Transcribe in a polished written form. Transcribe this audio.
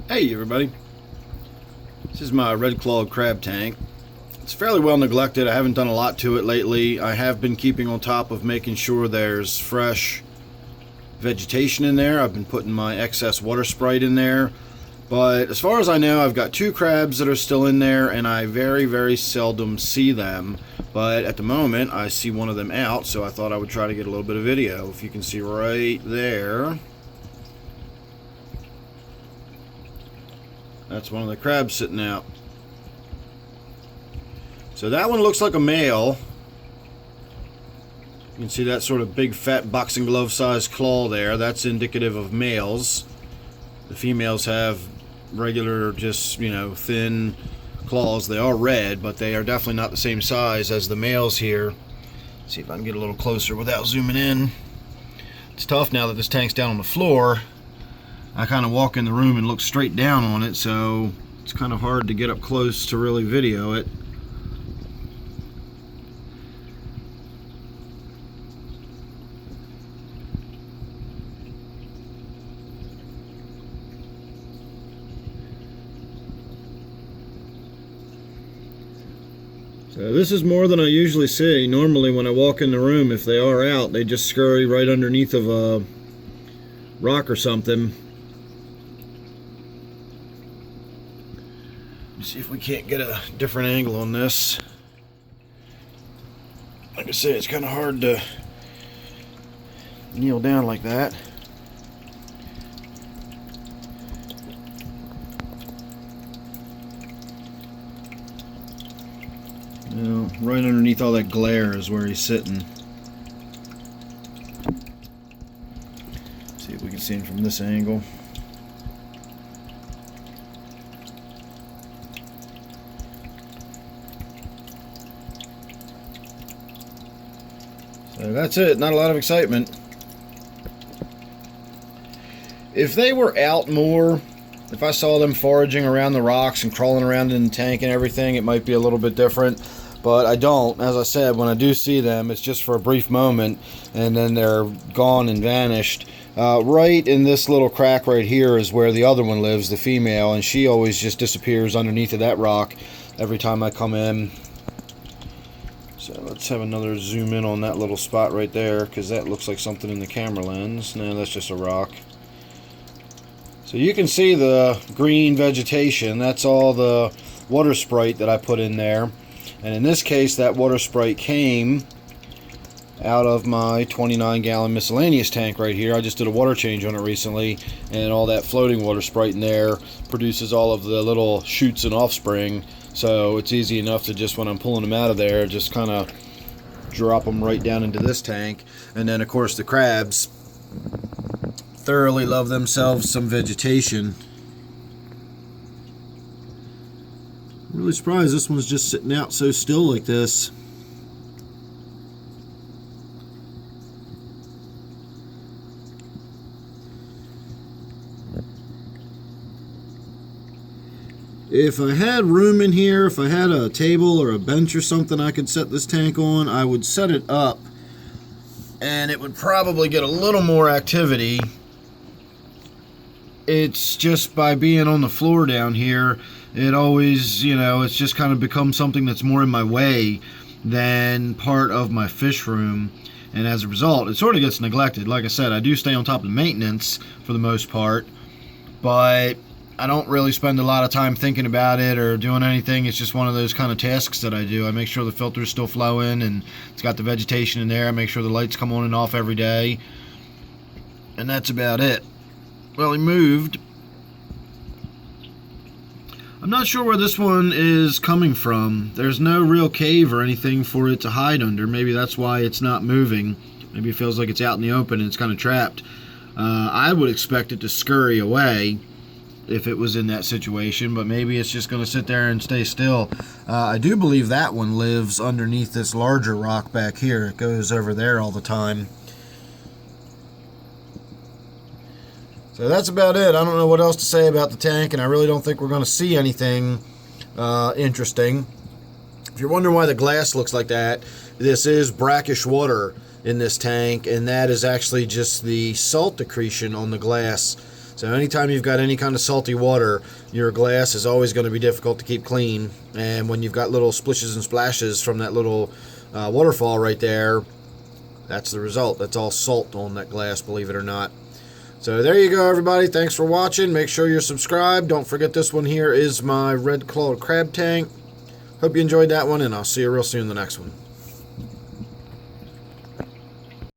Hey everybody, this is my Red Clawed Crab tank. It's fairly well neglected. I haven't done a lot to it lately. I have been keeping on top of making sure there's fresh vegetation in there. I've been putting my excess Water Sprite in there. But as far as I know, I've got 2 crabs that are still in there, and I very seldom see them. But at the moment, I see one of them out, so I thought I would try to get a little bit of video. If you can see right there, that's one of the crabs sitting out. So that one looks like a male. You can see that sort of big fat boxing glove sized claw there. That's indicative of males. The females have regular, just, thin claws. They are red, but they are definitely not the same size as the males here. Let's see if I can get a little closer without zooming in. It's tough now that this tank's down on the floor. I kind of walk in the room and look straight down on it, so it's kind of hard to get up close to really video it. So this is more than I usually see. Normally when I walk in the room, if they are out, they just scurry right underneath of a rock or something. Let's see if we can't get a different angle on this. Like I say, it's kind of hard to kneel down like that. Right underneath all that glare is where he's sitting. See if we can see him from this angle. So that's it, not a lot of excitement. If they were out more, if I saw them foraging around the rocks and crawling around in the tank and everything, it might be a little bit different. But I don't. As I said, when I do see them, it's just for a brief moment, and then they're gone and vanished. Right in this little crack right here is where the other one lives, the female, and she always just disappears underneath of that rock every time I come in. So let's have another zoom in on that little spot right there, because that looks like something in the camera lens. No, that's just a rock. So you can see the green vegetation. That's all the Water Sprite that I put in there. And in this case, that Water Sprite came out of my 29-gallon miscellaneous tank right here. I just did a water change on it recently, and all that floating Water Sprite in there produces all of the little shoots and offspring. So it's easy enough to just, when I'm pulling them out of there, just kind of drop them right down into this tank. And then, of course, the crabs thoroughly love themselves some vegetation. I'm really surprised this one's just sitting out so still like this. If I had room in here, if I had a table or a bench or something I could set this tank on, I would set it up and it would probably get a little more activity. It's just by being on the floor down here, it always, it's just kind of become something that's more in my way than part of my fish room. And as a result, it sort of gets neglected. Like I said, I do stay on top of the maintenance for the most part, but I don't really spend a lot of time thinking about it or doing anything. It's just one of those kind of tasks that I do. I make sure the filter's still flowing and it's got the vegetation in there. I make sure the lights come on and off every day. And that's about it. Well, he moved. I'm not sure where this one is coming from. There's no real cave or anything for it to hide under. Maybe that's why it's not moving. Maybe it feels like it's out in the open and it's kind of trapped. I would expect it to scurry away if it was in that situation, but maybe it's just going to sit there and stay still. I do believe that one lives underneath this larger rock back here. It goes over there all the time. So that's about it. I don't know what else to say about the tank, and I really don't think we're going to see anything interesting. If you're wondering why the glass looks like that, this is brackish water in this tank, and that is actually just the salt accretion on the glass So anytime you've got any kind of salty water, your glass is always going to be difficult to keep clean. And when you've got little splishes and splashes from that little waterfall right there, that's the result. That's all salt on that glass, believe it or not. So there you go, everybody. Thanks for watching. Make sure you're subscribed. Don't forget, this one here is my Red Clawed Crab tank. Hope you enjoyed that one, and I'll see you real soon in the next one.